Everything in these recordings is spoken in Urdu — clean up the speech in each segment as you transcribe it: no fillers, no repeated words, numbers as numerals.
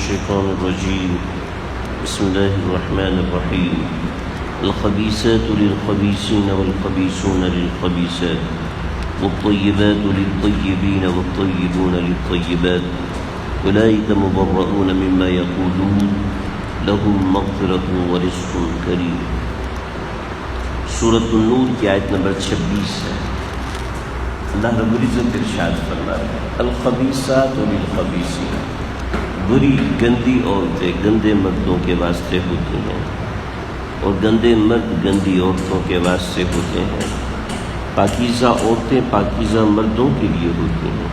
الشيطان الرجيم بسم الله الرحمن الرحيم الخبيثات للخبيثين والخبيثون للخبيثات والطيبات للطيبين والطيبون للطيبات أولئك مبرؤون مما يقولون لهم مغفرة ورزق كريم۔ سورۃ النور کی آیت نمبر 26 ہے۔ اللہ رب العزت ارشاد فرما رہے ہیں الخبیثات للخبیثین، بری گندی عورتیں گندے مردوں کے واسطے ہوتی ہیں اور گندے مرد گندی عورتوں کے واسطے ہوتے ہیں۔ پاکیزہ عورتیں پاکیزہ مردوں کے لیے ہوتی ہیں،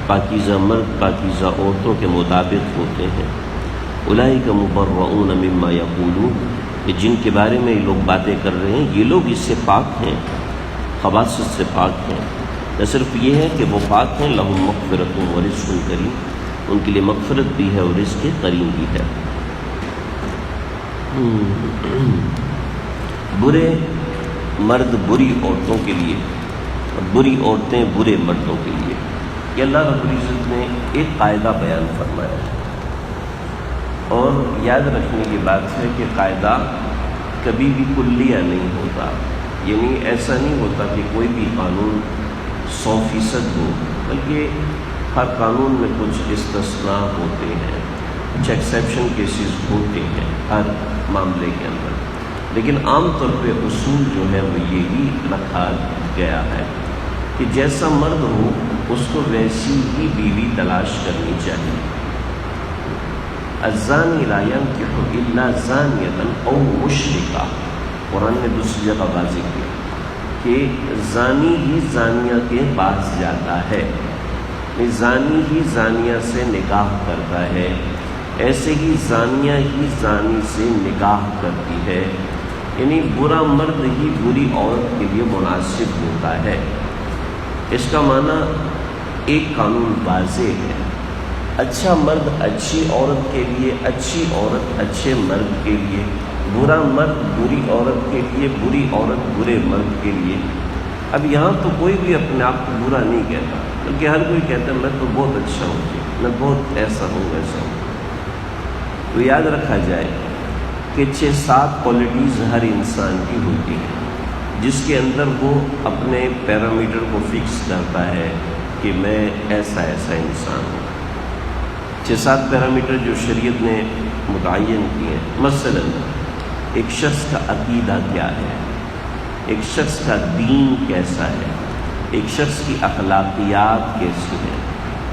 پاکیزہ مرد پاکیزہ عورتوں کے مطابق ہوتے ہیں۔ اولئک مبرؤون مما یقولون، کہ جن کے بارے میں یہ لوگ باتیں کر رہے ہیں یہ لوگ اس سے پاک ہیں، خباثت سے پاک ہیں۔ نہ صرف یہ ہے کہ وہ پاک ہیں، لہم مغفرۃ ورزق کریم، ان کے لیے مغفرت بھی ہے اور رزق کریم بھی ہے۔ برے مرد بری عورتوں کے لیے اور بری عورتیں برے مردوں کے لیے، یہ اللہ رب العزت نے ایک قاعدہ بیان فرمایا ہے۔ اور یاد رکھنے کی بات ہے کہ قاعدہ کبھی بھی کلیہ نہیں ہوتا، یعنی ایسا نہیں ہوتا کہ کوئی بھی قانون 100% ہو، بلکہ ہر قانون میں کچھ استثناء ہوتے ہیں، کچھ ایکسیپشن کیسز ہوتے ہیں ہر معاملے کے اندر، لیکن عام طور پہ اصول جو ہے وہ یہی رکھا گیا ہے کہ جیسا مرد ہو اس کو ویسی ہی بیوی تلاش کرنی چاہیے۔ الزانی لا ينکح الا زانیۃ او مشرکہ، قرآن نے دوسری جگہ واضح کیا کہ زانی ہی زانیہ کے پاس جاتا ہے، زانی ہی زانیہ سے نکاح کرتا ہے، ایسے ہی زانیہ ہی زانی سے نکاح کرتی ہے، یعنی برا مرد ہی بری عورت کے لیے مناسب ہوتا ہے۔ اس کا معنی ایک قانون واضح ہے، اچھا مرد اچھی عورت کے لیے، اچھی عورت اچھے مرد کے لیے، برا مرد بری عورت کے لیے، بری عورت برے مرد کے لیے۔ اب یہاں تو کوئی بھی اپنے آپ کو برا نہیں کہتا، بلکہ ہر کوئی کہتا ہے میں تو بہت اچھا ہوں، میں بہت ایسا ہوں ویسا ہوں۔ تو یاد رکھا جائے کہ 6-7 کوالٹیز ہر انسان کی ہوتی ہیں، جس کے اندر وہ اپنے پیرامیٹر کو فکس کرتا ہے کہ میں ایسا انسان ہوں۔ 6-7 پیرامیٹر جو شریعت نے متعین کیے ہیں، مثلا ایک شخص کا عقیدہ کیا ہے، ایک شخص کا دین کیسا ہے، ایک شخص کی اخلاقیات کیسی ہیں،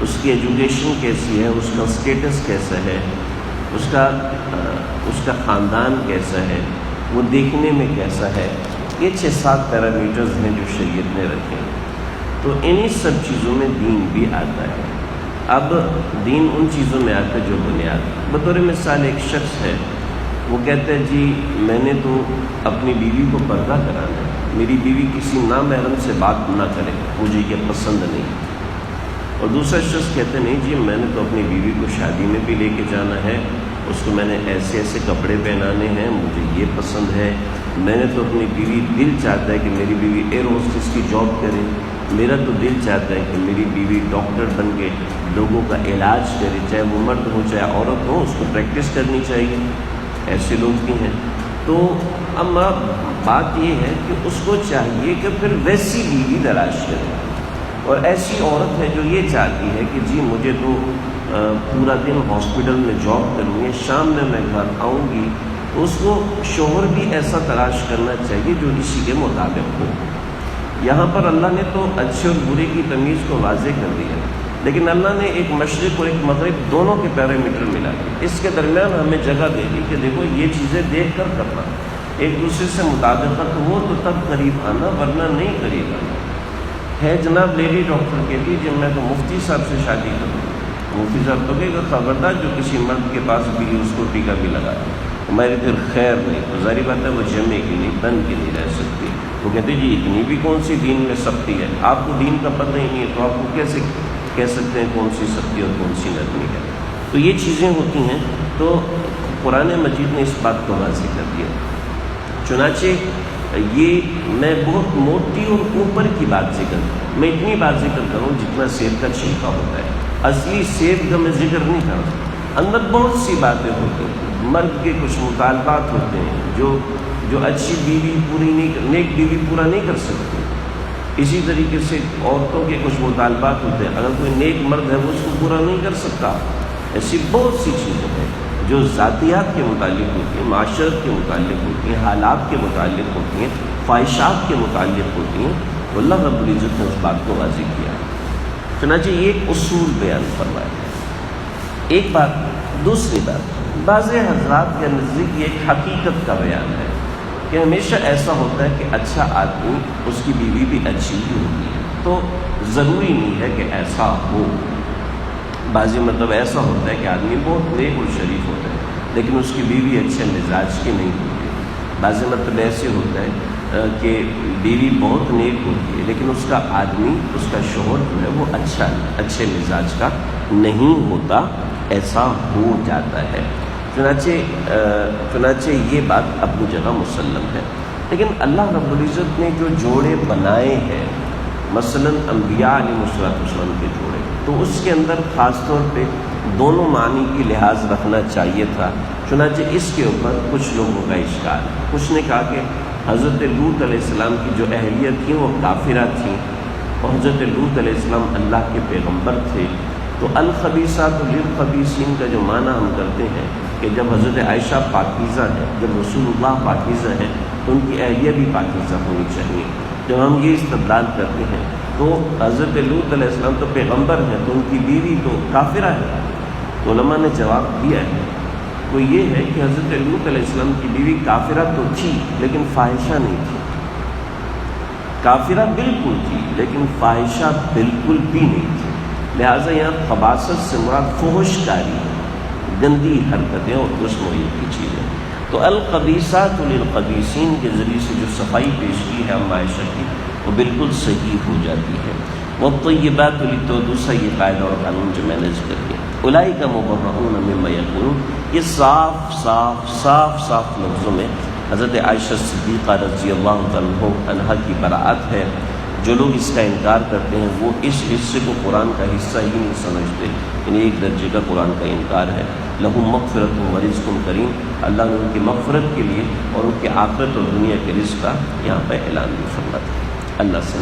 اس کی ایجوکیشن کیسی ہے، اس کا اسٹیٹس کیسا ہے، اس کا خاندان کیسا ہے، وہ دیکھنے میں کیسا ہے۔ یہ 6-7 پیرامیٹرز ہیں جو شریعت نے رکھے ہیں۔ تو انہی سب چیزوں میں دین بھی آتا ہے۔ اب دین ان چیزوں میں آتا ہے جو بنیاد، بطور مثال ایک شخص ہے، وہ کہتا ہے جی میں نے تو اپنی بیوی کو پردہ کرانا ہے، میری بیوی کسی نامحرم سے بات نہ کرے، مجھے یہ پسند نہیں۔ اور دوسرا شخص کہتے ہیں نہیں جی میں نے تو اپنی بیوی کو شادی میں بھی لے کے جانا ہے، اس کو میں نے ایسے کپڑے پہنانے ہیں، مجھے یہ پسند ہے، میں نے تو اپنی بیوی دل چاہتا ہے کہ میری بیوی ایئر ہوسٹس کی جاب کرے، میرا تو دل چاہتا ہے کہ میری بیوی ڈاکٹر بن کے لوگوں کا علاج کرے، چاہے وہ مرد ہو چاہے عورت ہو، اس کو پریکٹس کرنی چاہیے۔ ایسے لوگ بھی ہیں۔ تو اما بات یہ ہے کہ اس کو چاہیے کہ پھر ویسی بیوی تلاش کرے، اور ایسی عورت ہے جو یہ چاہتی ہے کہ جی مجھے تو پورا دن ہاسپٹل میں جاب کرنی ہے، شام میں گھر آؤں گی، تو اس کو شوہر بھی ایسا تلاش کرنا چاہیے جو اسی کے مطابق ہو۔ یہاں پر اللہ نے تو اچھے اور برے کی تمیز کو واضح کر دیا، لیکن اللہ نے ایک مشرق اور ایک مغرب دونوں کے پیرامیٹر ملا دی، اس کے درمیان ہمیں جگہ دے دی کہ دیکھو یہ چیزیں دیکھ کر کرنا، ایک دوسرے سے مطابقت ہو تو تب قریب آنا، ورنہ نہیں قریب آنا۔ ہے جناب لیڈی ڈاکٹر کہتی جب میں تو مفتی صاحب سے شادی کروں، مفتی صاحب تو کہے گا خبردار جو کسی مرد کے پاس بھی اس کو ٹیکا بھی لگا، ہماری پھر خیر نہیں، تو ظاہری بات ہے وہ جمے کی نہیں، بن کی نہیں رہ سکتی۔ وہ کہتے جی اتنی بھی کون سی دین میں سختی ہے، آپ کو دین کا پتہ ہی نہیں ہے تو آپ کو کیسے کہہ سکتے ہیں کون سی سختی اور کون سی نرمی ہے۔ تو یہ چیزیں ہوتی ہیں، تو قرآن مجید نے اس بات کو واضح کر دیا۔ چنانچہ یہ میں بہت موٹی اور اوپر کی بات ذکر کروں، میں اتنی بات ذکر کروں جتنا سیب کا چھلکا ہوتا ہے، اصلی سیب کا میں ذکر نہیں کر رہا، اندر بہت سی باتیں ہوتی ہیں، مرد کے کچھ مطالبات ہوتے ہیں جو اچھی بیوی نیک بیوی پورا نہیں کر سکتی۔ اسی طریقے سے عورتوں کے کچھ مطالبات ہوتے ہیں، اگر کوئی نیک مرد ہے وہ اس کو پورا نہیں کر سکتا۔ ایسی بہت سی چیزیں ہیں جو ذاتیات کے متعلق ہوتی ہیں، معاشرت کے متعلق ہوتی ہیں، حالات کے متعلق ہوتی ہیں، خواہشات کے متعلق ہوتی ہیں، تو اللہ رب العزت نے اس بات کو واضح کیا ہے۔ چنانچہ یہ ایک اصول بیان فرمایا ہے۔ ایک بات، دوسری بات، بعض حضرات کے نزدیک یہ ایک حقیقت کا بیان ہے کہ ہمیشہ ایسا ہوتا ہے کہ اچھا آدمی اس کی بیوی بھی اچھی ہی ہوتی ہے، تو ضروری نہیں ہے کہ ایسا ہو۔ بعض مطلب ایسا ہوتا ہے کہ آدمی بہت نیک اور شریف ہوتا ہے لیکن اس کی بیوی اچھے مزاج کی نہیں ہوتی ہے۔ بعض مطلب ایسے ہوتا ہے کہ بیوی بہت نیک ہوتی ہے لیکن اس کا آدمی، اس کا شوہر جو ہے وہ اچھے مزاج کا نہیں ہوتا، ایسا ہو جاتا ہے۔ چنانچہ یہ بات اپنی جگہ مسلم ہے، لیکن اللہ رب العزت نے جو جوڑے بنائے ہیں، مثلا انبیاء علیہ السلام کے جوڑے، تو اس کے اندر خاص طور پہ دونوں معنی کی لحاظ رکھنا چاہیے تھا۔ چنانچہ اس کے اوپر کچھ لوگوں کا اشکال، کچھ نے کہا کہ حضرت لوط علیہ السلام کی جو اہلیہ تھیں وہ کافرہ تھیں اور حضرت لوط علیہ السلام اللہ کے پیغمبر تھے، تو الخبیثات للخبیثین کا جو معنی ہم کرتے ہیں کہ جب حضرت عائشہ پاکیزہ ہے، جب رسول اللہ پاکیزہ ہے تو ان کی اہلیہ بھی پاکیزہ ہونی چاہیے۔ جب ہم یہ استدلال کرتے ہیں تو حضرت لوط علیہ السلام تو پیغمبر ہیں تو ان کی بیوی تو کافرہ ہے، تو علماء نے جواب دیا ہے، وہ یہ ہے کہ حضرت لوط علیہ السلام کی بیوی کافرہ تو تھی لیکن فاحشہ نہیں تھی۔ کافرہ بالکل تھی لیکن فاحشہ بالکل بھی نہیں تھی، لہٰذا یہاں خباثت سے مراد فحش کاری، گندی حرکتیں اور رسم کی چیزیں۔ تو الخبیثات للخبیثین کے ذریعے سے جو صفائی پیش کی ہے معاشرہ کی، وہ بالکل صحیح ہو جاتی ہے۔ والطیبات تو دوسرا یہ قاعدہ اور قانون جو میں نے ذکر کیا، اولئک مبرؤون مما یقولون، یہ صاف لفظوں میں حضرت عائشہ صدیقہ رضی اللہ عنہا کی براءت ہے۔ جو لوگ اس کا انکار کرتے ہیں وہ اس حصے کو قرآن کا حصہ ہی نہیں سمجھتے، یعنی ایک درجے کا قرآن کا انکار ہے۔ لہم مغفرۃ و رزق کریم، اللہ نے ان کی مغفرت کے لیے اور ان کے آخرت اور دنیا کے رزق کا یہاں پہ اعلان بھی فرمایا۔ اللہ سے